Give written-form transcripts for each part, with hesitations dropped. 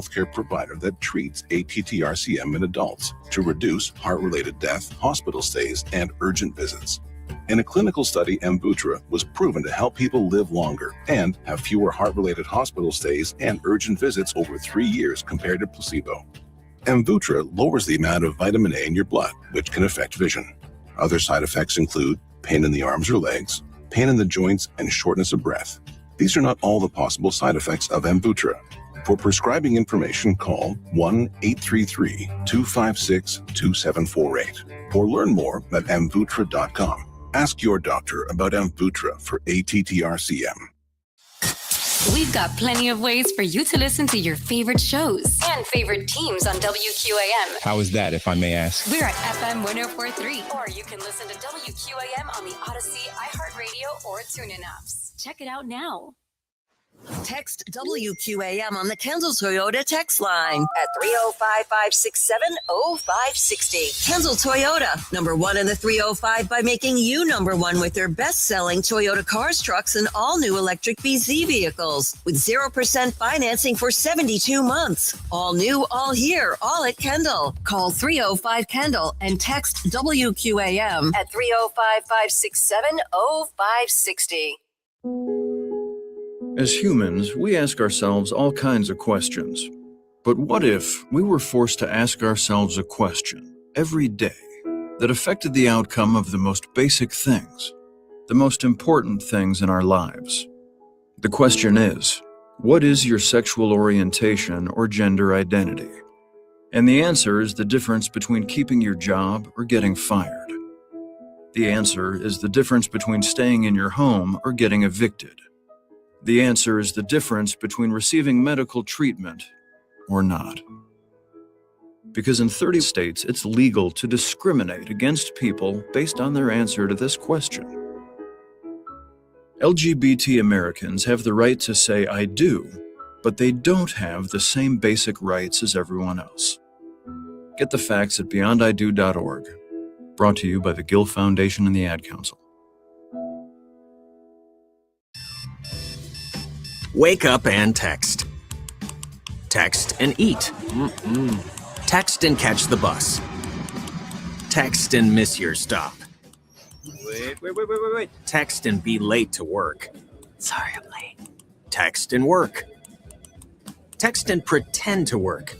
healthcare provider that treats ATTR-CM in adults to reduce heart-related death, hospital stays, and urgent visits. In a clinical study, Amvuttra was proven to help people live longer and have fewer heart-related hospital stays and urgent visits over 3 years compared to placebo. Amvuttra lowers the amount of vitamin A in your blood, which can affect vision. Other side effects include pain in the arms or legs, pain in the joints, and shortness of breath. These are not all the possible side effects of Amvuttra. For prescribing information, call 1-833-256-2748 or learn more at amvuttra.com. Ask your doctor about Amvuttra for ATTR-CM. We've got plenty of ways for you to listen to your favorite shows and favorite teams on WQAM. How is that, if I may ask? We're at FM 104.3, or you can listen to WQAM on the Odyssey, iHeartRadio, or TuneIn apps. Check it out now. Text WQAM on the Kendall Toyota text line at 305-567-0560. Kendall Toyota, #1 in the 305 by making you #1 with their best-selling Toyota cars, trucks, and all-new electric BZ vehicles with 0% financing for 72 months. All new, all here, all at Kendall. Call 305-KENDALL and text WQAM at 305-567-0560. As humans, we ask ourselves all kinds of questions. But what if we were forced to ask ourselves a question every day that affected the outcome of the most basic things, the most important things in our lives? The question is, what is your sexual orientation or gender identity? And the answer is the difference between keeping your job or getting fired. The answer is the difference between staying in your home or getting evicted. The answer is the difference between receiving medical treatment or not. Because in 30 states, it's legal to discriminate against people based on their answer to this question. LGBT Americans have the right to say I do, but they don't have the same basic rights as everyone else. Get the facts at beyondido.org. Brought to you by the Gill Foundation and the Ad Council. Wake up and text. Text and eat. Text and catch the bus. Text and miss your stop. Wait. Text and be late to work. Sorry, I'm late. Text and work. Text and pretend to work.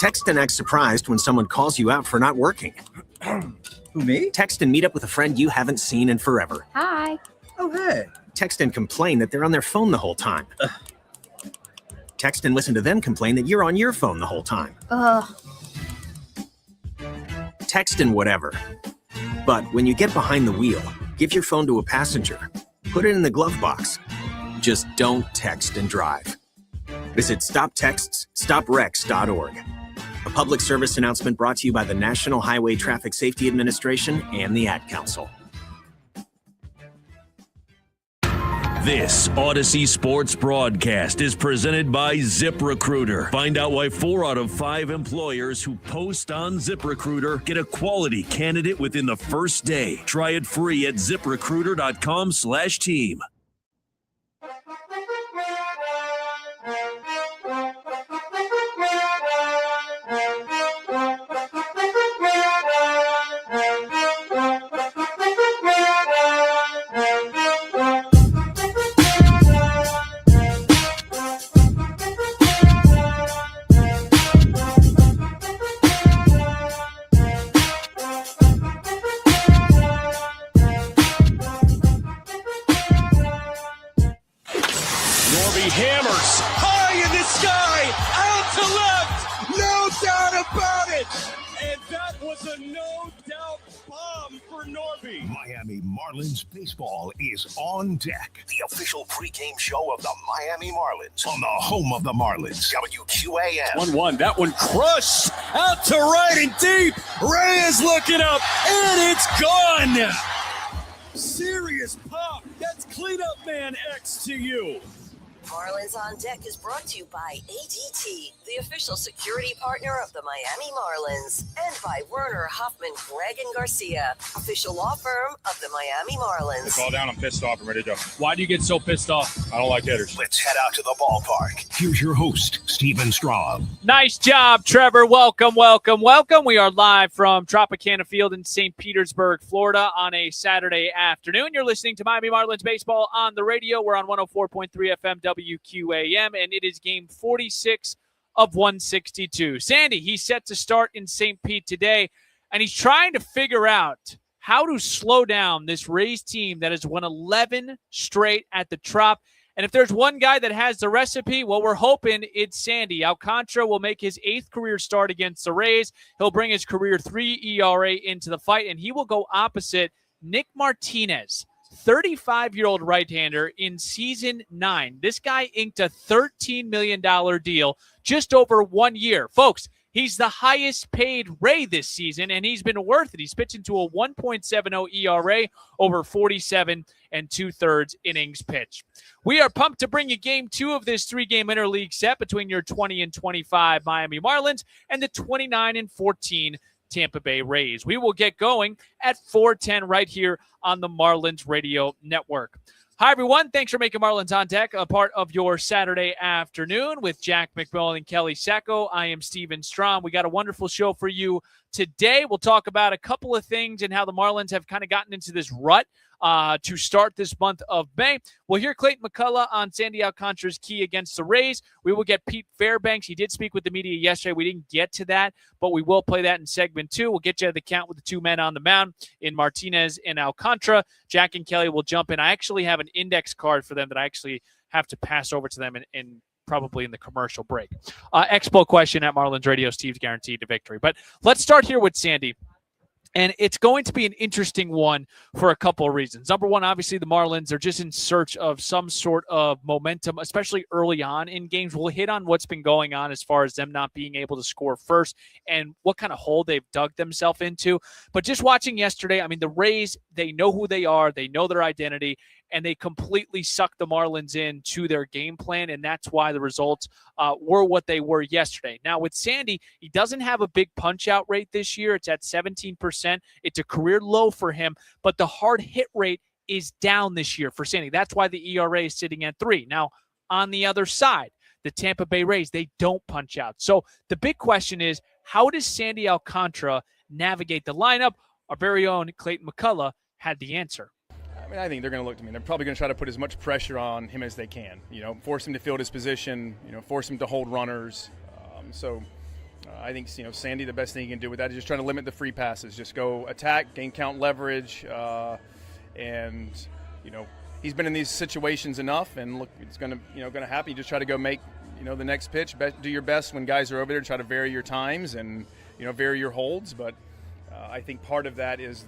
Text and act surprised when someone calls you out for not working. Who, me? Text and meet up with a friend you haven't seen in forever. Hi. Oh, hey. Text and complain that they're on their phone the whole time. Text and listen to them complain that you're on your phone the whole time. Text and whatever. But when you get behind the wheel, give your phone to a passenger. Put it in the glove box. Just don't text and drive. Visit StopTextsStopWrecks.org. A public service announcement brought to you by the National Highway Traffic Safety Administration and the Ad Council. This Odyssey Sports broadcast is presented by ZipRecruiter. Find out why 4 out of 5 employers who post on ZipRecruiter get a quality candidate within the first day. Try it free at ZipRecruiter.com/team. Hammers high in the sky, out to left, no doubt about it. And that was a no-doubt bomb for Norby. Miami Marlins baseball is on deck. The official pregame show of the Miami Marlins on the home of the Marlins, WQAM. 1-1, that one crushed out to right and deep. Reyes looking up, and it's gone. Serious pop. That's cleanup man X to you. Marlins on Deck is brought to you by ADT, the official security partner of the Miami Marlins, and by Werner, Huffman, Gregg & Garcia, official law firm of the Miami Marlins. Call down, I'm pissed off, I'm ready to go. Why do you get so pissed off? I don't like hitters. Let's head out to the ballpark. Here's your host, Stephen Straub. Nice job, Trevor. Welcome, welcome, welcome. We are live from Tropicana Field in St. Petersburg, Florida on a Saturday afternoon. You're listening to Miami Marlins baseball on the radio. We're on 104.3 FM WQAM, and it is game 46 of 162. Sandy, he's set to start in St. Pete today, and he's trying to figure out how to slow down this Rays team that has won 11 straight at the Trop. And if there's one guy that has the recipe, well, we're hoping it's Sandy. Alcantara will make his 8th career start against the Rays. He'll bring his career 3 ERA into the fight, and he will go opposite Nick Martinez, 35-year-old right-hander in season 9. This guy inked a $13 million deal just over 1 year. Folks, he's the highest paid Ray this season, and he's been worth it. He's pitching to a 1.70 ERA over 47 2/3 innings pitched. We are pumped to bring you game 2 of this 3-game interleague set between your 20-25 Miami Marlins and the 29-14 Tampa Bay Rays. We will get going at 4:10 right here on the Marlins Radio Network. Hi, everyone. Thanks for making Marlins on Deck a part of your Saturday afternoon with Jack McMillan and Kelly Sacco. I am Steven Strom. We got a wonderful show for you today. We'll talk about a couple of things and how the Marlins have kind of gotten into this rut to start this month of May. We'll hear Clayton McCullough on Sandy Alcantara's key against the Rays. We will get Pete Fairbanks. He did speak with the media yesterday. We didn't get to that, but we will play that in segment 2. We'll get you the count with the 2 men on the mound in Martinez and Alcantara. Jack and Kelly will jump in. I actually have an index card for them that I actually have to pass over to them in probably in the commercial break. Expo question at Marlins Radio. Steve's guaranteed to victory. But let's start here with Sandy. And it's going to be an interesting one for a couple of reasons. Number one, obviously the Marlins are just in search of some sort of momentum, especially early on in games. We'll hit on what's been going on as far as them not being able to score first and what kind of hole they've dug themselves into. But just watching yesterday, I mean, the Rays, they know who they are. They know their identity. And they completely sucked the Marlins into their game plan, and that's why the results were what they were yesterday. Now, with Sandy, he doesn't have a big punch-out rate this year. It's at 17%. It's a career low for him, but the hard hit rate is down this year for Sandy. That's why the ERA is sitting at 3. Now, on the other side, the Tampa Bay Rays, they don't punch out. So the big question is, how does Sandy Alcantara navigate the lineup? Our very own Clayton McCullough had the answer. I mean, I think they're going to look to me. They're probably going to try to put as much pressure on him as they can. Force him to field his position. Force him to hold runners. I think Sandy, the best thing he can do with that is just trying to limit the free passes. Just go attack, gain count leverage, and he's been in these situations enough. And look, it's going to happen. You just try to go make the next pitch. Do your best when guys are over there. Try to vary your times and vary your holds. But I think part of that is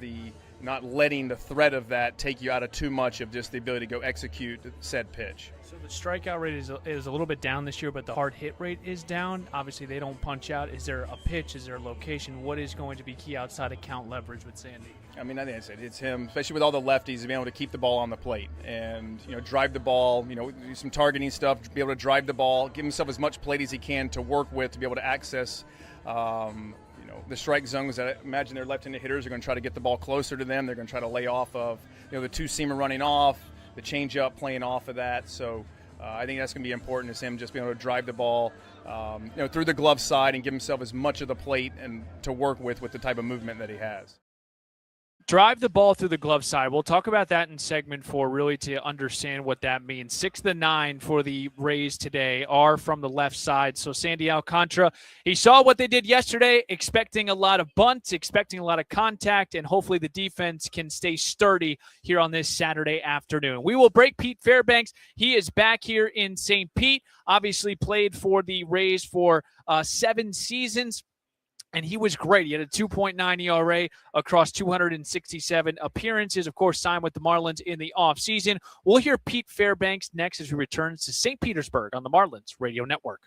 not letting the threat of that take you out of too much of just the ability to go execute said pitch. So the strikeout rate is a little bit down this year, but the hard hit rate is down. Obviously, they don't punch out. Is there a pitch? Is there a location? What is going to be key outside of count leverage with Sandy? I mean, I think it's him, especially with all the lefties, to be able to keep the ball on the plate and drive the ball. Do some targeting stuff, be able to drive the ball, give himself as much plate as he can to work with to be able to access. The strike zones. I imagine their left-handed hitters are going to try to get the ball closer to them. They're going to try to lay off of the two-seamer running off, the changeup playing off of that. So I think that's going to be important, is him just being able to drive the ball through the glove side and give himself as much of the plate and to work with the type of movement that he has. Drive the ball through the glove side. We'll talk about that in segment 4, really to understand what that means. 6 of the 9 for the Rays today are from the left side. So Sandy Alcantara, he saw what they did yesterday, expecting a lot of bunts, expecting a lot of contact, and hopefully the defense can stay sturdy here on this Saturday afternoon. We will break Pete Fairbanks. He is back here in St. Pete, obviously played for the Rays for 7 seasons. And he was great. He had a 2.9 ERA across 267 appearances. Of course, signed with the Marlins in the offseason. We'll hear Pete Fairbanks next as he returns to St. Petersburg on the Marlins Radio Network.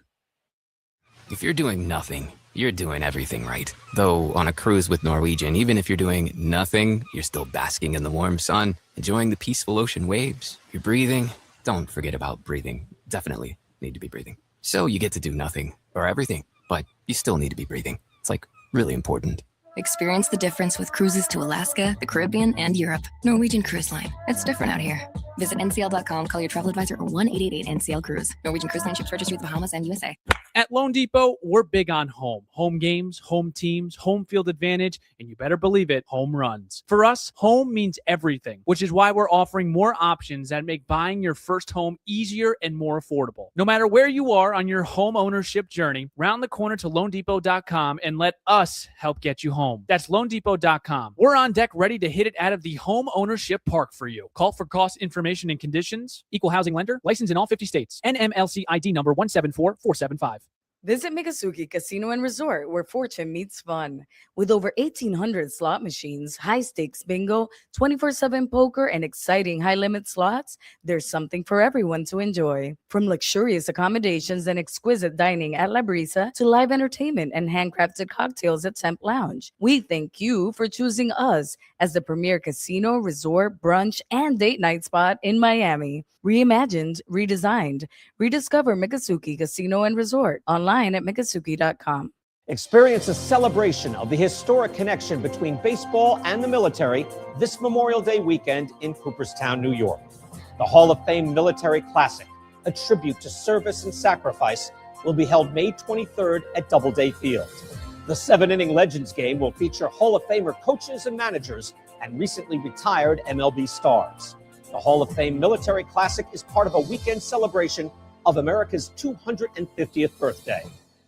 If you're doing nothing, you're doing everything right. Though on a cruise with Norwegian, even if you're doing nothing, you're still basking in the warm sun, enjoying the peaceful ocean waves. You're breathing. don't forget about breathing. Definitely need to be breathing. So you get to do nothing or everything, but you still need to be breathing. It's like really important. Experience the difference with cruises to Alaska, the Caribbean, and Europe. Norwegian Cruise Line. It's different out here. Visit ncl.com, call your travel advisor, or 1-888-NCL-CRUISE. Norwegian Cruise Line ships registry with Bahamas and USA. At Loan Depot, we're big on home. Home games, home teams, home field advantage, and you better believe it, home runs. For us, home means everything, which is why we're offering more options that make buying your first home easier and more affordable. No matter where you are on your home ownership journey, round the corner to loandepot.com and let us help get you home. That's loandepot.com. We're on deck ready to hit it out of the home ownership park for you. Call for cost information and conditions. Equal housing lender. Licensed in all 50 states. NMLC ID number 174475. Visit Mikasuki Casino and Resort, where fortune meets fun. With over 1,800 slot machines, high-stakes bingo, 24/7 poker, and exciting high-limit slots, there's something for everyone to enjoy. From luxurious accommodations and exquisite dining at La Brisa to live entertainment and handcrafted cocktails at Temp Lounge, we thank you for choosing us as the premier casino, resort, brunch, and date night spot in Miami. Reimagined, redesigned. Rediscover Mikasuki Casino and Resort online at mikasuki.com. Experience a celebration of the historic connection between baseball and the military this Memorial Day weekend in Cooperstown, New York. The Hall of Fame Military Classic, a tribute to service and sacrifice, will be held May 23rd at Doubleday Field. The 7-inning Legends game will feature Hall of Famer coaches and managers and recently retired MLB stars. The Hall of Fame Military Classic is part of a weekend celebration of America's 250th birthday.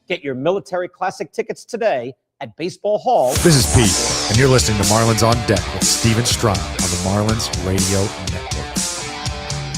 Get your Military Classic tickets today at Baseball Hall. This is Pete, and you're listening to Marlins on Deck with Steven Strom on the Marlins Radio Network.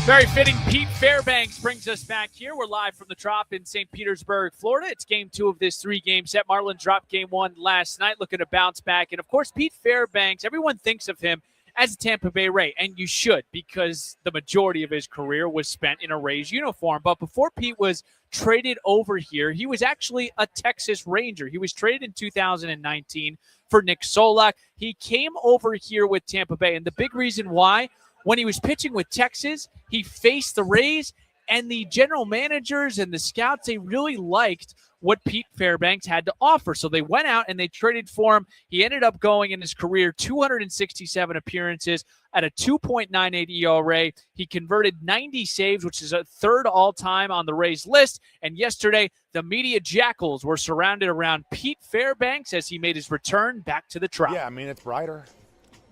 Very fitting. Pete Fairbanks brings us back here. We're live from the Trop in St. Petersburg, Florida. It's game 2 of this 3-game set. Marlins dropped game 1 last night, looking to bounce back. And, of course, Pete Fairbanks, everyone thinks of him as a Tampa Bay Ray, and you should, because the majority of his career was spent in a Rays uniform. But before Pete was traded over here, he was actually a Texas Ranger. He was traded in 2019 for Nick Solak. He came over here with Tampa Bay, and the big reason why, when he was pitching with Texas, he faced the Rays, and the general managers and the scouts, they really liked what Pete Fairbanks had to offer. So they went out and they traded for him. He ended up going in his career 267 appearances at a 2.98 ERA. He converted 90 saves, which is a third all-time on the Rays list. And yesterday, the media jackals were surrounded around Pete Fairbanks as he made his return back to the Trop. Yeah, I mean, it's brighter.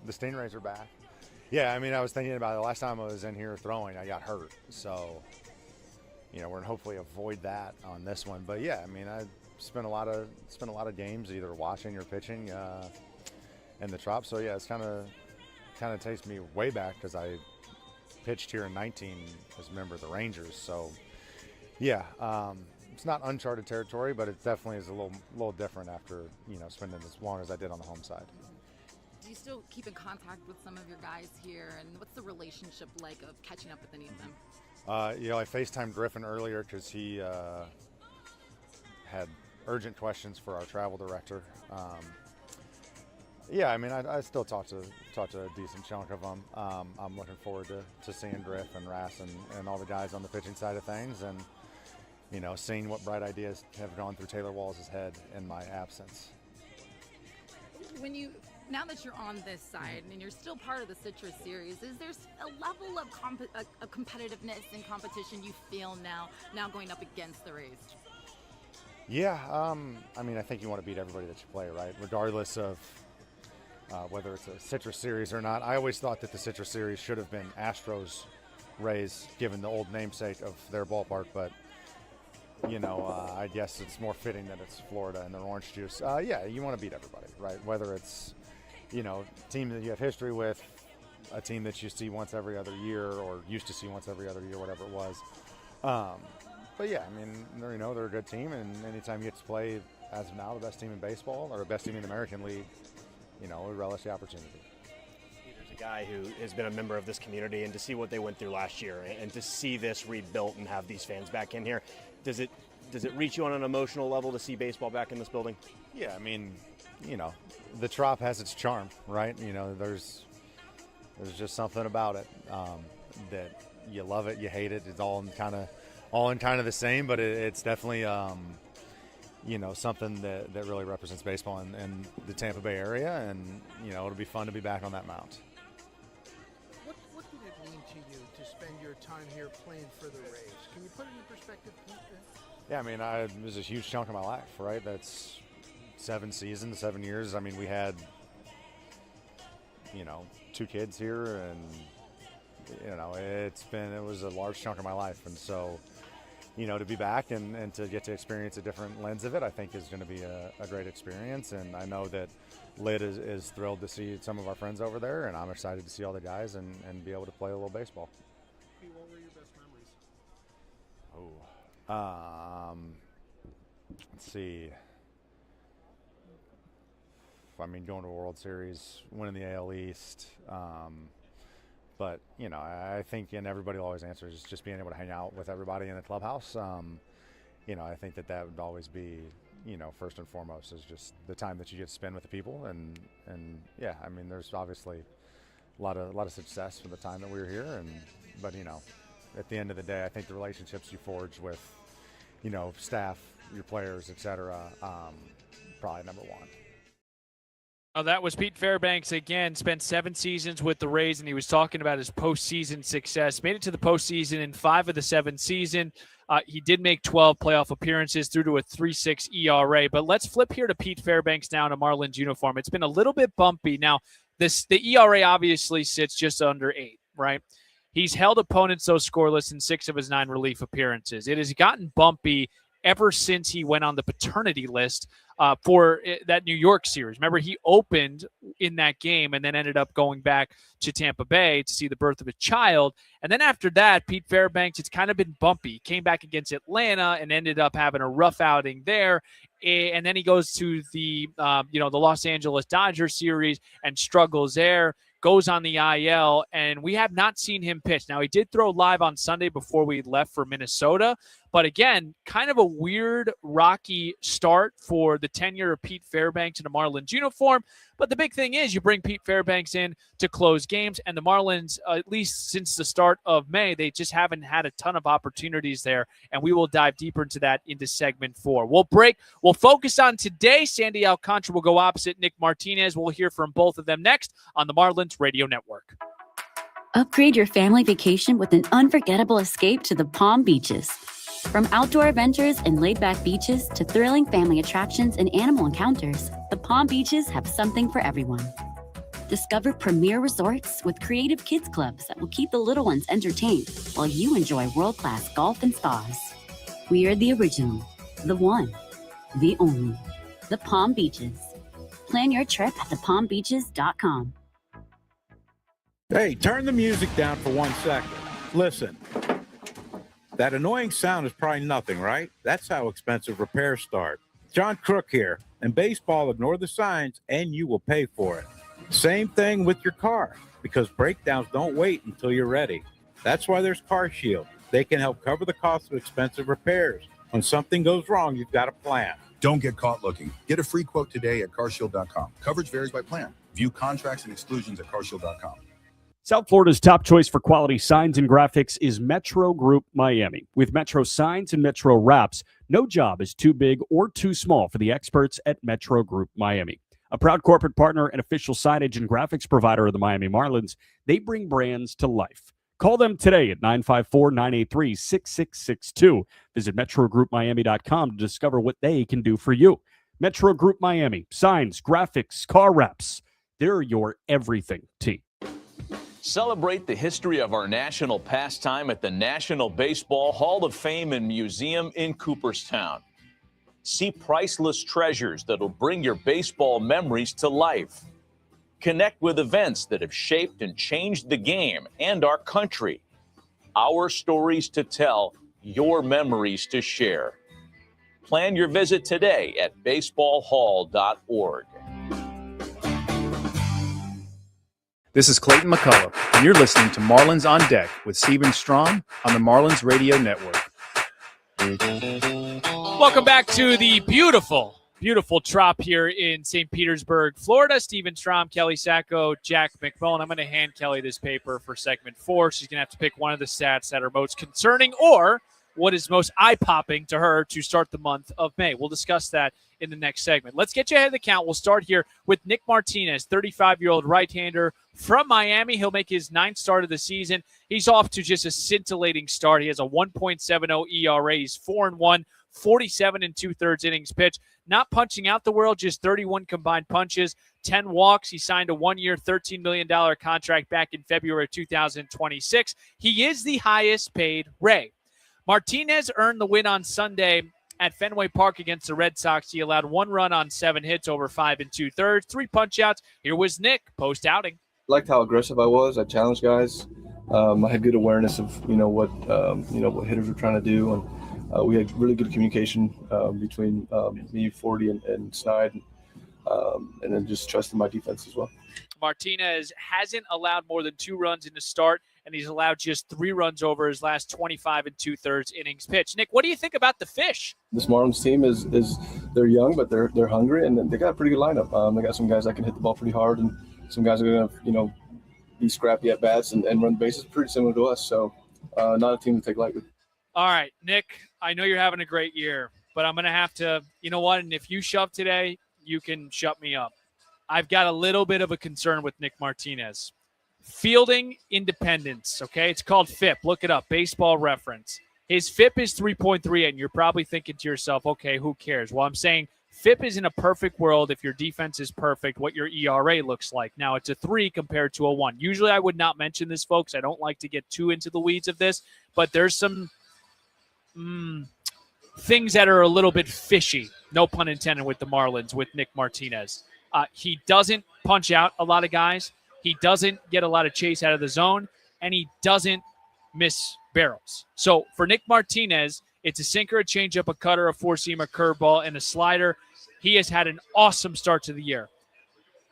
The Stingrays are back. Yeah, I mean, I was thinking about it. The last time I was in here throwing, I got hurt. So, you know, we're going to hopefully avoid that on this one. But, yeah, I mean, I spent a lot of games either watching or pitching in the Trop. So, yeah, it's kind of takes me way back because I pitched here in 19 as a member of the Rangers. So, yeah, it's not uncharted territory, but it definitely is a little different after, you know, spending as long as I did on the home side. Do you still keep in contact with some of your guys here, and what's the relationship like of catching up with any of them? You know, I FaceTimed Griffin earlier because he had urgent questions for our travel director. Yeah, I mean, I still talk to a decent chunk of them. I'm looking forward to seeing Griff and Rass and all the guys on the pitching side of things, and, you know, seeing what bright ideas have gone through Taylor Walls' head in my absence. Now that you're on this side and you're still part of the Citrus Series, is there a level of competitiveness and competition you feel now going up against the Rays? Yeah, I mean, I think you want to beat everybody that you play, right? Regardless of whether it's a Citrus Series or not. I always thought that the Citrus Series should have been Astros Rays, given the old namesake of their ballpark, but you know, I guess it's more fitting that it's Florida and their orange juice. Yeah, you want to beat everybody, right? Whether it's, you know, a team that you have history with, a team that you see once every other year or used to see once every other year, whatever it was. But yeah, I mean, you know, they're a good team, and anytime you get to play, as of now, the best team in baseball or the best team in the American League, you know, we relish the opportunity. There's a guy who has been a member of this community, and to see what they went through last year and to see this rebuilt and have these fans back in here, does it reach you on an emotional level to see baseball back in this building? Yeah, I mean, you know, the Trop has its charm, right? You know, there's just something about it that you love it, you hate it. It's all in kind of the same, but it's definitely something that really represents baseball in the Tampa Bay area, and it'll be fun to be back on that mound. What did it mean to you to spend your time here playing for the Rays? Can you put it in perspective, Pete? Yeah, I mean, it was a huge chunk of my life, right? That's 7 seasons, 7 years. I mean, we had 2 kids here, and it was a large chunk of my life, and so to be back and to get to experience a different lens of it, I think is going to be a great experience. And I know that Lid is thrilled to see some of our friends over there, and I'm excited to see all the guys and be able to play a little baseball. What were your best memories? Let's see. I mean, going to a World Series, winning the AL East. But, I think, and everybody always answers, just being able to hang out with everybody in the clubhouse. I think that would always be, first and foremost, is just the time that you get to spend with the people. And yeah, I mean, there's obviously a lot of success for the time that we were here. But, at the end of the day, I think the relationships you forge with, staff, your players, et cetera, probably number one. Oh, that was Pete Fairbanks again. Spent 7 seasons with the Rays, and he was talking about his postseason success. Made it to the postseason in 5 of the 7 seasons. He did make 12 playoff appearances through to a 3.6 ERA. But let's flip here to Pete Fairbanks now in a Marlins uniform. It's been a little bit bumpy. Now, the ERA obviously sits just under 8, right? He's held opponents, though, scoreless in 6 of his 9 relief appearances. It has gotten bumpy ever since he went on the paternity list for that New York series. Remember, he opened in that game and then ended up going back to Tampa Bay to see the birth of a child. And then after that, Pete Fairbanks, it's kind of been bumpy. He came back against Atlanta and ended up having a rough outing there. And then he goes to the Los Angeles Dodgers series and struggles there. Goes on the IL, and we have not seen him pitch. Now, he did throw live on Sunday before we left for Minnesota, but again, kind of a weird, rocky start for the tenure of Pete Fairbanks in a Marlins uniform. But the big thing is you bring Pete Fairbanks in to close games, and the Marlins, at least since the start of May, they just haven't had a ton of opportunities there, and we will dive deeper into that into segment 4. We'll break. We'll focus on today. Sandy Alcantara will go opposite Nick Martinez. We'll hear from both of them next on the Marlins Radio Network. Upgrade your family vacation with an unforgettable escape to the Palm Beaches. From outdoor adventures and laid-back beaches to thrilling family attractions and animal encounters, the Palm Beaches have something for everyone. Discover premier resorts with creative kids clubs that will keep the little ones entertained while you enjoy world-class golf and spas. We are the original, the one, the only, the Palm Beaches. Plan your trip at thepalmbeaches.com. Hey, turn the music down for 1 second. Listen. That annoying sound is probably nothing, right? That's how expensive repairs start. John Crook here. In baseball, ignore the signs and you will pay for it. Same thing with your car, because breakdowns don't wait until you're ready. That's why there's Car Shield. They can help cover the cost of expensive repairs. When something goes wrong, you've got a plan. Don't get caught looking. Get a free quote today at carshield.com. Coverage varies by plan. View contracts and exclusions at carshield.com. South Florida's top choice for quality signs and graphics is Metro Group Miami. With Metro Signs and Metro Wraps, no job is too big or too small for the experts at Metro Group Miami. A proud corporate partner and official signage and graphics provider of the Miami Marlins, they bring brands to life. Call them today at 954-983-6662. Visit MetroGroupMiami.com to discover what they can do for you. Metro Group Miami, signs, graphics, car wraps. They're your everything team. Celebrate the history of our national pastime at the National Baseball Hall of Fame and Museum in Cooperstown. See priceless treasures that'll bring your baseball memories to life. Connect with events that have shaped and changed the game and our country. Our stories to tell, your memories to share. Plan your visit today at baseballhall.org. This is Clayton McCullough, and you're listening to Marlins on Deck with Steven Strom on the Marlins Radio Network. Welcome back to the beautiful Beautiful trop here in St. Petersburg, Florida. Steven Strom, Kelly Sacco, Jack McMullen. I'm going to hand Kelly this paper for segment 4. She's going to have to pick one of the stats that are most concerning or what is most eye-popping to her to start the month of May. We'll discuss that in the next segment. Let's get you ahead of the count. We'll start here with Nick Martinez, 35-year-old right-hander from Miami. He'll make his 9th start of the season. He's off to just a scintillating start. He has a 1.70 ERA. He's 4-1, 47 2/3 innings pitched. Not punching out the world, just 31 combined punches, 10 walks. He signed a 1-year, $13 million contract back in February 2026. He is the highest paid Ray. Martinez earned the win on Sunday at Fenway Park against the Red Sox. He allowed 1 run on 7 hits over 5 2/3, 3 punch-outs. Here was Nick post-outing. Liked how aggressive I was. I challenged guys. I had good awareness of what hitters were trying to do, and we had really good communication between me, 40, and Snide, and then just trusting my defense as well. Martinez hasn't allowed more than 2 runs in the start, and he's allowed just 3 runs over his last 25 2/3 innings pitched. Nick, what do you think about the Fish? This Marlins team is they're young, but they're hungry, and they got a pretty good lineup. They got some guys that can hit the ball pretty hard, and some guys are going to be scrappy at bats and run the bases, pretty similar to us. So not a team to take lightly. All right, Nick, I know you're having a great year, but I'm going to have to, you know what, and if you shove today, you can shut me up. I've got a little bit of a concern with Nick Martinez. Fielding independence, okay? It's called FIP. Look it up, Baseball Reference. His FIP is 3.3, and you're probably thinking to yourself, okay, who cares? Well, I'm saying FIP is in a perfect world if your defense is perfect, what your ERA looks like. Now, it's a 3 compared to a 1. Usually I would not mention this, folks. I don't like to get too into the weeds of this, but there's some things that are a little bit fishy, no pun intended, with the Marlins, with Nick Martinez. He doesn't punch out a lot of guys. He doesn't get a lot of chase out of the zone, and he doesn't miss barrels. So for Nick Martinez, it's a sinker, a changeup, a cutter, a four-seamer, curveball, and a slider. He has had an awesome start to the year.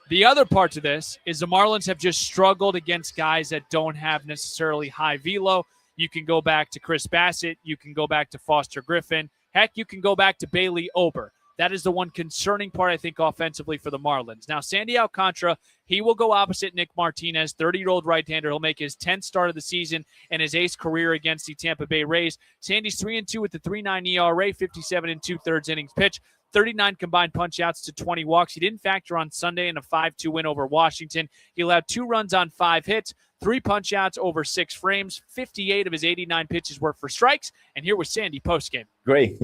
The other part to this is the Marlins have just struggled against guys that don't have necessarily high velo. You can go back to Chris Bassett. You can go back to Foster Griffin. Heck, you can go back to Bailey Ober. That is the one concerning part, I think, offensively for the Marlins. Now, Sandy Alcantara, he will go opposite Nick Martinez, 30-year-old right-hander. He'll make his 10th start of the season and his 8th career against the Tampa Bay Rays. Sandy's 3-2 with the 3.9 ERA, 57 2/3 innings pitched, 39 combined punch-outs to 20 walks. He didn't factor on Sunday in a 5-2 win over Washington. He allowed 2 runs on 5 hits, 3 punch-outs over 6 frames. 58 of his 89 pitches were for strikes. And here was Sandy postgame. Great,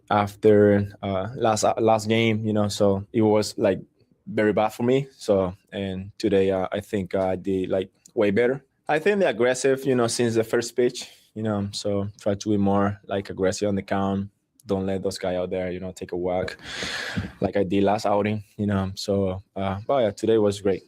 after last game, so it was like very bad for me. So, and today I think I did like way better. I think they're aggressive, since the first pitch, so try to be more like aggressive on the count. Don't let those guys out there, take a walk like I did last outing, So, but yeah, today was great.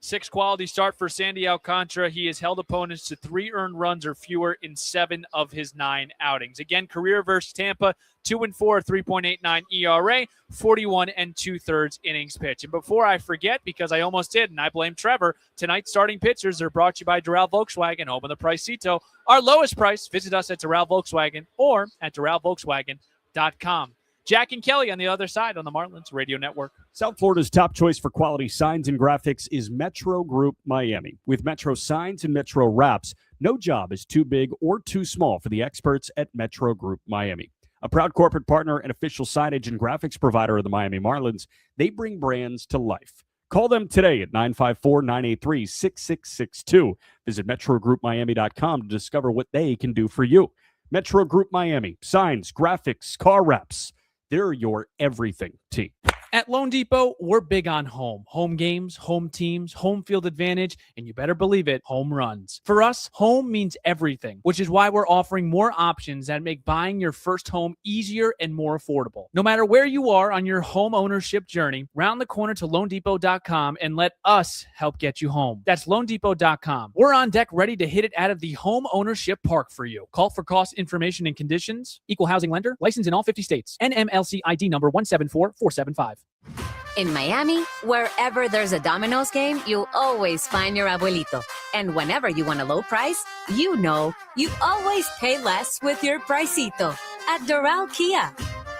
6 quality start for Sandy Alcantara. He has held opponents to 3 earned runs or fewer in 7 of his 9 outings. Again, career versus Tampa, 2-4, 3.89 ERA, 41 2/3 innings pitched. And before I forget, because I almost did, and I blame Trevor, tonight's starting pitchers are brought to you by Doral Volkswagen, home of the Pricito. Our lowest price, visit us at Doral Volkswagen or at DoralVolkswagen.com. Jack and Kelly on the other side on the Marlins Radio Network. South Florida's top choice for quality signs and graphics is Metro Group Miami. With Metro signs and Metro wraps, no job is too big or too small for the experts at Metro Group Miami. A proud corporate partner and official signage and graphics provider of the Miami Marlins, they bring brands to life. Call them today at 954-983-6662. Visit MetroGroupMiami.com to discover what they can do for you. Metro Group Miami, signs, graphics, car wraps. They're your everything team. At Loan Depot, we're big on home. Home games, home teams, home field advantage, and you better believe it, home runs. For us, home means everything, which is why we're offering more options that make buying your first home easier and more affordable. No matter where you are on your home ownership journey, round the corner to LoanDepot.com and let us help get you home. That's LoanDepot.com. We're on deck ready to hit it out of the home ownership park for you. Call for cost information and conditions. Equal housing lender. Licensed in all 50 states. NMLC ID number 174475. In Miami, wherever there's a Domino's game, you'll always find your abuelito. And whenever you want a low price, you always pay less with your Pricito at Doral Kia.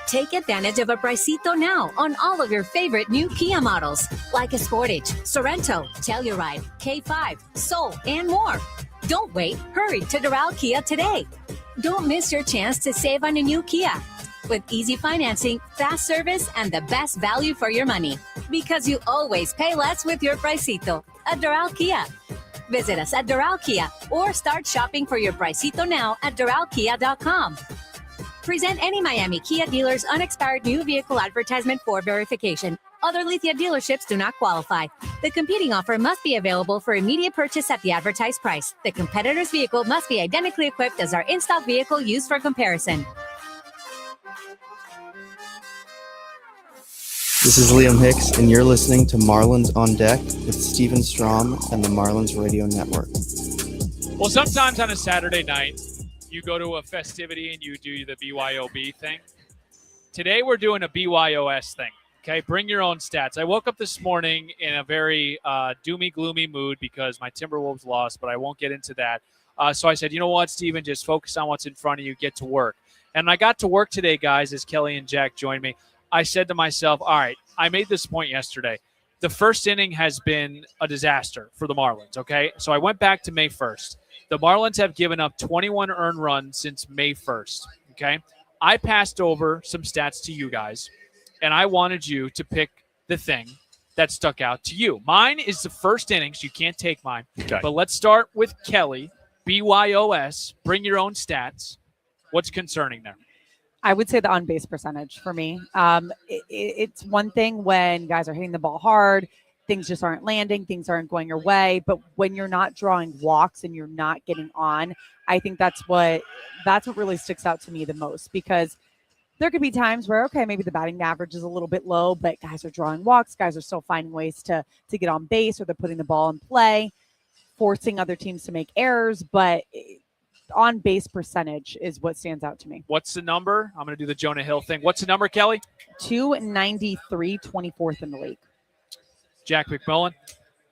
Take advantage of a Pricito now on all of your favorite new Kia models, like a Sportage, Sorento, Telluride, K5, Soul, and more. Don't wait. Hurry to Doral Kia today. Don't miss your chance to save on a new Kia. With easy financing, fast service, and the best value for your money. Because you always pay less with your Pricito at Doral Kia. Visit us at Doral Kia or start shopping for your Pricito now at DoralKia.com. Present any Miami Kia dealer's unexpired new vehicle advertisement for verification. Other Lithia dealerships do not qualify. The competing offer must be available for immediate purchase at the advertised price. The competitor's vehicle must be identically equipped as our in-stock vehicle used for comparison. This is Liam Hicks, and you're listening to Marlins on Deck with Steven Strom and the Marlins Radio Network. Well, sometimes on a Saturday night, you go to a festivity and you do the BYOB thing. Today, we're doing a BYOS thing. Okay, bring your own stats. I woke up this morning in a very doomy, gloomy mood because my Timberwolves lost, but I won't get into that. So I said, you know what, Steven, just focus on what's in front of you, get to work. And I got to work today, guys, as Kelly and Jack joined me. I said to myself, all right, I made this point yesterday. The first inning has been a disaster for the Marlins, okay? So I went back to May 1st. The Marlins have given up 21 earned runs since May 1st, okay? I passed over some stats to you guys, and I wanted you to pick the thing that stuck out to you. Mine is the first innings. You can't take mine. Okay. But let's start with Kelly, BYOS, bring your own stats. What's concerning there? I would say the on-base percentage for me. It's one thing when guys are hitting the ball hard, things just aren't landing, things aren't going your way. But when you're not drawing walks and you're not getting on, I think that's what really sticks out to me the most, because there could be times where, okay, maybe the batting average is a little bit low, but guys are drawing walks, guys are still finding ways to get on base, or they're putting the ball in play, forcing other teams to make errors. But on base percentage is what stands out to me. What's the number? I'm going to do the Jonah Hill thing. What's the number, Kelly? 293, 24th in the league. Jack McMullen?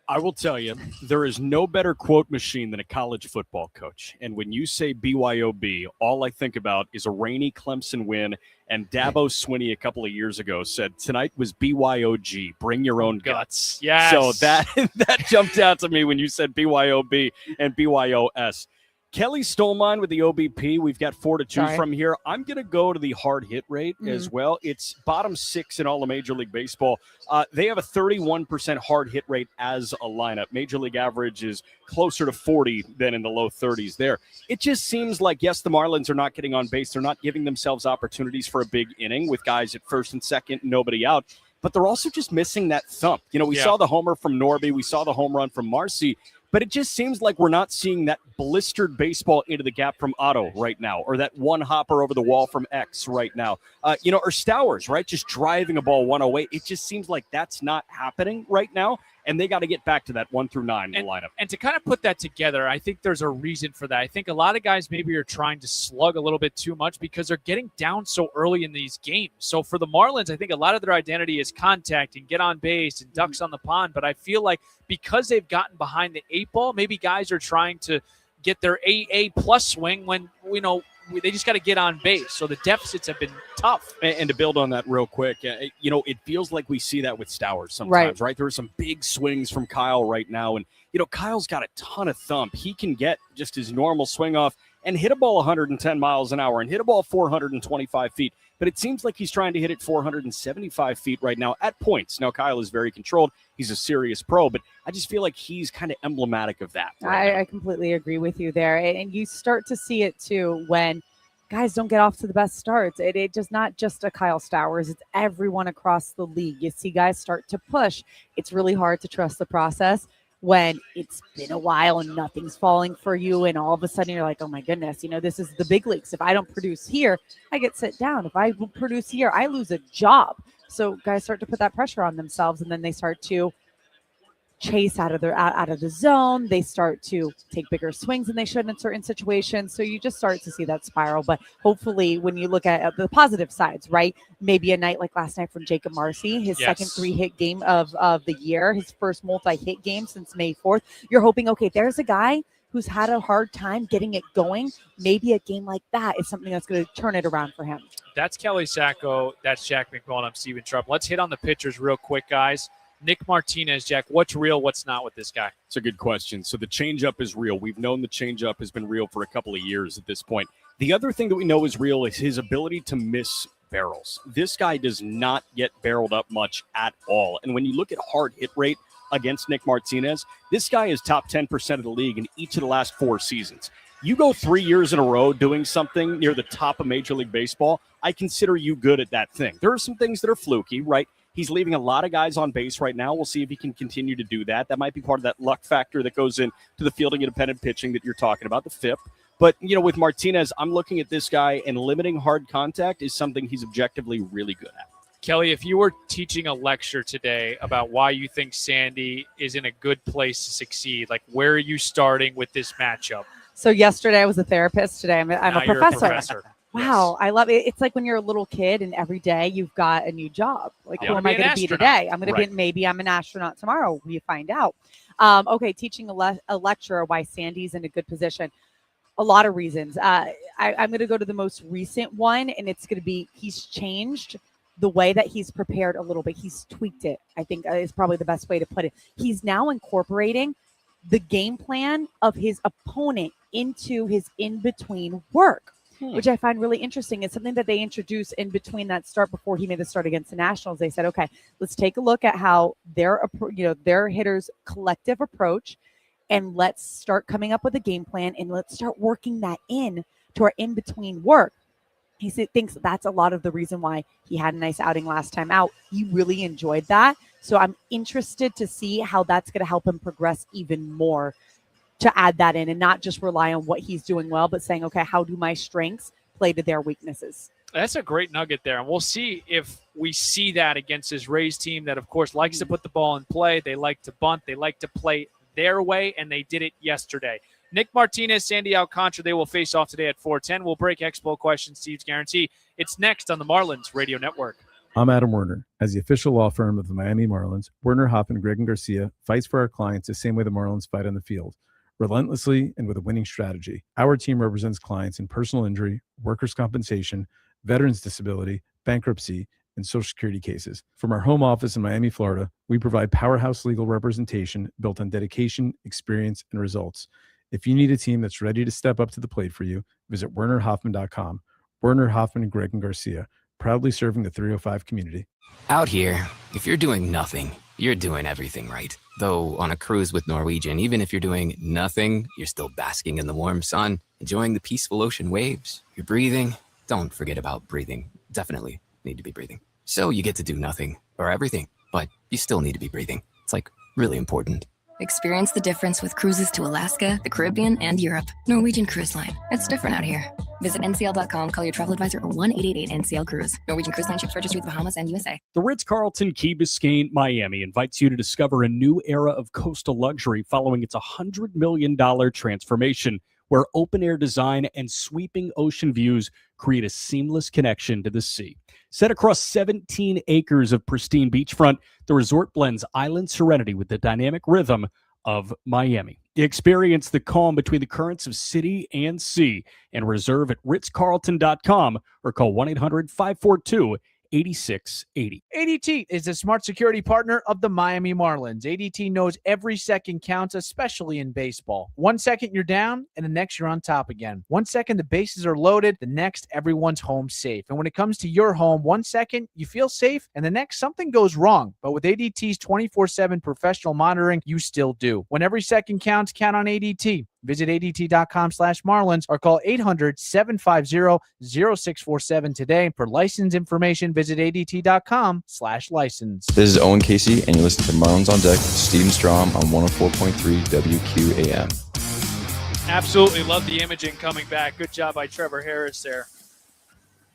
I will tell you, there is no better quote machine than a college football coach. And when you say BYOB, all I think about is a rainy Clemson win. And Dabo Swinney a couple of years ago said, tonight was BYOG, bring your own guts. Yes. So that jumped out to me when you said BYOB and BYOS. Kelly stole mine with the OBP. We've got 4 to 2 from here. I'm going to go to the hard hit rate as well. It's bottom 6 in all of Major League Baseball. They have a 31% hard hit rate as a lineup. Major League average is closer to 40 than in the low 30s there. It just seems like, yes, the Marlins are not getting on base. They're not giving themselves opportunities for a big inning with guys at first and second, nobody out. But they're also just missing that thump. You know, we saw the homer from Norby. We saw the home run from Marcy. But it just seems like we're not seeing that blistered baseball into the gap from Otto right now, or that one hopper over the wall from X right now. Or Stowers, right? Just driving a ball 108. It just seems like that's not happening right now. And they got to get back to that 1 through 9 in the lineup. And to kind of put that together, I think there's a reason for that. I think a lot of guys maybe are trying to slug a little bit too much because they're getting down so early in these games. So for the Marlins, I think a lot of their identity is contact and get on base and ducks on the pond. But I feel like because they've gotten behind the 8 ball, maybe guys are trying to get their AA plus swing when, they just got to get on base. So the deficits have been tough. And to build on that real quick, it feels like we see that with Stowers sometimes, right? There are some big swings from Kyle right now. And, Kyle's got a ton of thump. He can get just his normal swing off and hit a ball 110 miles an hour and hit a ball 425 feet. But it seems like he's trying to hit it 475 feet right now at points. Now, Kyle is very controlled. He's a serious pro, but I just feel like he's kind of emblematic of that. I completely agree with you there. And you start to see it, too, when guys don't get off to the best starts. It just not just a Kyle Stowers. It's everyone across the league. You see guys start to push. It's really hard to trust the process when it's been a while and nothing's falling for you, and all of a sudden you're like, oh my goodness, this is the big leagues. If I don't produce here, I get sit down. If I produce here, I lose a job. So guys start to put that pressure on themselves, and then they start to chase out of the zone. They start to take bigger swings than they should in certain situations. So you just start to see that spiral. But hopefully when you look at the positive sides, right? Maybe a night like last night from Jacob Marcy, his second 3-hit game of the year, his first multi-hit game since May 4th. You're hoping, okay, there's a guy who's had a hard time getting it going, maybe a game like that is something that's going to turn it around for him. That's Kelly Sacco. That's Jack McMullen. I'm Steven Trupp. Let's hit on the pitchers real quick, guys. Nick Martinez, Jack, what's real, what's not with this guy? It's a good question. So the changeup is real. We've known the changeup has been real for a couple of years at this point. The other thing that we know is real is his ability to miss barrels. This guy does not get barreled up much at all. And when you look at hard hit rate against Nick Martinez, this guy is top 10% of the league in each of the last 4 seasons. You go 3 years in a row doing something near the top of Major League Baseball, I consider you good at that thing. There are some things that are fluky, right? He's leaving a lot of guys on base right now. We'll see if he can continue to do that. That might be part of that luck factor that goes into the fielding independent pitching that you're talking about, the FIP. But, with Martinez, I'm looking at this guy, and limiting hard contact is something he's objectively really good at. Kelly, if you were teaching a lecture today about why you think Sandy is in a good place to succeed, like where are you starting with this matchup? So yesterday I was a therapist. Today I'm a You're professor. Wow, I love it. It's like when you're a little kid and every day you've got a new job. Like, who am I going to be today? I'm going to be, maybe I'm an astronaut tomorrow. We find out. Okay, teaching a lecture why Sandy's in a good position. A lot of reasons. I'm going to go to the most recent one, and it's going to be he's changed the way that he's prepared a little bit. He's tweaked it, I think is probably the best way to put it. He's now incorporating the game plan of his opponent into his in-between work, which I find really interesting. It's something that they introduced in between that start before he made the start against the Nationals. They said, okay, let's take a look at how their hitters' collective approach, and let's start coming up with a game plan, and let's start working that in to our in-between work. He thinks that's a lot of the reason why he had a nice outing last time out. He really enjoyed that. So I'm interested to see how that's going to help him progress even more, to add that in and not just rely on what he's doing well, but saying, okay, how do my strengths play to their weaknesses? That's a great nugget there. And we'll see if we see that against this Rays team that, of course, likes to put the ball in play. They like to bunt. They like to play their way, and they did it yesterday. Nick Martinez, Sandy Alcantara, they will face off today at 4:10. We'll break Expo questions, Steve's guarantee. It's next on the Marlins Radio Network. I'm Adam Werner. As the official law firm of the Miami Marlins, Werner, Hoffman, Gregg, and Garcia fights for our clients the same way the Marlins fight on the field, relentlessly and with a winning strategy. Our team represents clients in personal injury, workers' compensation, veterans disability, bankruptcy, and Social Security cases. From our home office in Miami, Florida, we provide powerhouse legal representation built on dedication, experience, and results. If you need a team that's ready to step up to the plate for you, visit WernerHoffman.com. Werner, Hoffman, and Gregg and Garcia, proudly serving the 305 community. Out here, if you're doing nothing, you're doing everything right. Though on a cruise with Norwegian, even if you're doing nothing, you're still basking in the warm sun, enjoying the peaceful ocean waves. You're breathing. Don't forget about breathing. Definitely need to be breathing. So you get to do nothing or everything, but you still need to be breathing. It's like really important. Experience the difference with cruises to Alaska, the Caribbean, and Europe. Norwegian Cruise Line. It's different out here. Visit ncl.com, call your travel advisor, or 1-888-NCL-CRUISE. Norwegian Cruise Line ships registry with Bahamas and USA. The Ritz-Carlton Key Biscayne, Miami invites you to discover a new era of coastal luxury following its $100 million transformation, where open-air design and sweeping ocean views create a seamless connection to the sea. Set across 17 acres of pristine beachfront, the resort blends island serenity with the dynamic rhythm of Miami. Experience the calm between the currents of city and sea, and reserve at ritzcarlton.com or call 1-800-542-8680. ADT is the smart security partner of the Miami Marlins. ADT knows every second counts, especially in baseball. 1 second you're down, and the next you're on top again. 1 second the bases are loaded, the next everyone's home safe. And when it comes to your home, 1 second you feel safe, and the next something goes wrong. But with ADT's 24/7 professional monitoring, you still do. When every second counts, count on ADT. Visit ADT.com/Marlins or call 800-750-0647 today. For license information, visit ADT.com/license. This is Owen Casey, and you're listening to Marlins on Deck with Steven Strom on 104.3 WQAM. Absolutely love the imaging coming back. Good job by Trevor Harris there.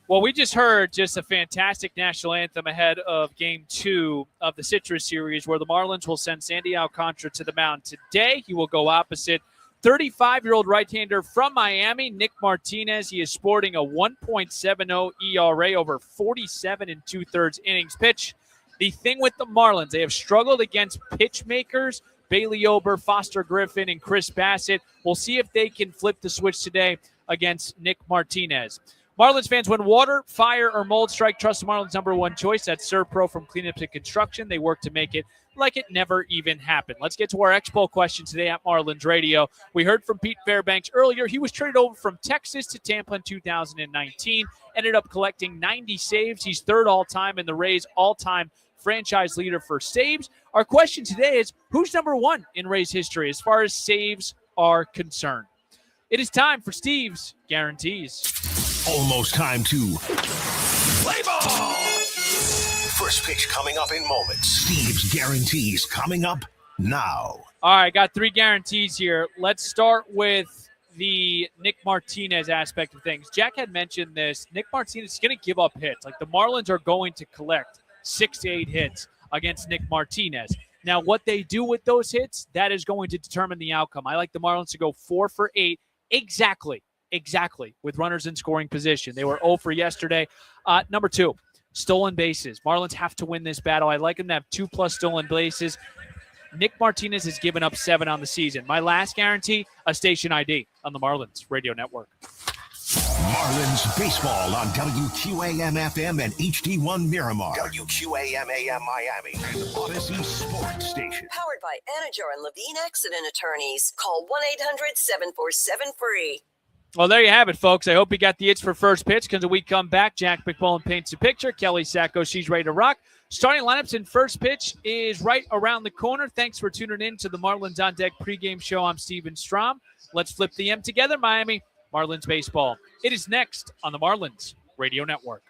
Well, we just heard just a fantastic national anthem ahead of Game 2 of the Citrus Series, where the Marlins will send Sandy Alcantara to the mound. Today, he will go opposite 35-year-old right-hander from Miami, Nick Martinez. He is sporting a 1.70 ERA over 47 2/3 innings pitched. The thing with the Marlins, they have struggled against pitch makers Bailey Ober, Foster Griffin, and Chris Bassett. We'll see if they can flip the switch today against Nick Martinez. Marlins fans, when water, fire, or mold strike, trust the Marlins' number one choice. That's ServPro from cleanup to construction. They work to make it like it never even happened. Let's get to our Expo question today at Marlins Radio. We heard from Pete Fairbanks earlier. He was traded over from Texas to Tampa in 2019, ended up collecting 90 saves. He's third all-time and the Rays' all-time franchise leader for saves. Our question today is, who's number one in Rays history as far as saves are concerned? It is time for Steve's Guarantees. Almost time to play ball. First pitch coming up in moments. Steve's Guarantees coming up now. All right, got 3 guarantees here. Let's start with the Nick Martinez aspect of things. Jack had mentioned this. Nick Martinez is going to give up hits. Like, the Marlins are going to collect 6 to 8 hits against Nick Martinez. Now, what they do with those hits, that is going to determine the outcome. I like the Marlins to go 4 for 8 exactly with runners in scoring position. They were 0 for yesterday. Number 2, stolen bases. Marlins have to win this battle. I like them to have 2+ stolen bases. Nick Martinez has given up 7 on the season. My last guarantee, a station ID on the Marlins Radio Network. Marlins baseball on WQAM-FM and HD1 Miramar. WQAM-AM Miami. And Odyssey Sports Station. Powered by Anajar and Levine Accident Attorneys. Call 1-800-747-FREE. Well, there you have it, folks. I hope you got the itch for first pitch, because when we come back, Jack McMullen paints a picture. Kelly Sacco, she's ready to rock. Starting lineups in first pitch is right around the corner. Thanks for tuning in to the Marlins on Deck pregame show. I'm Steven Strom. Let's flip the M together, Miami. Marlins baseball. It is next on the Marlins Radio Network.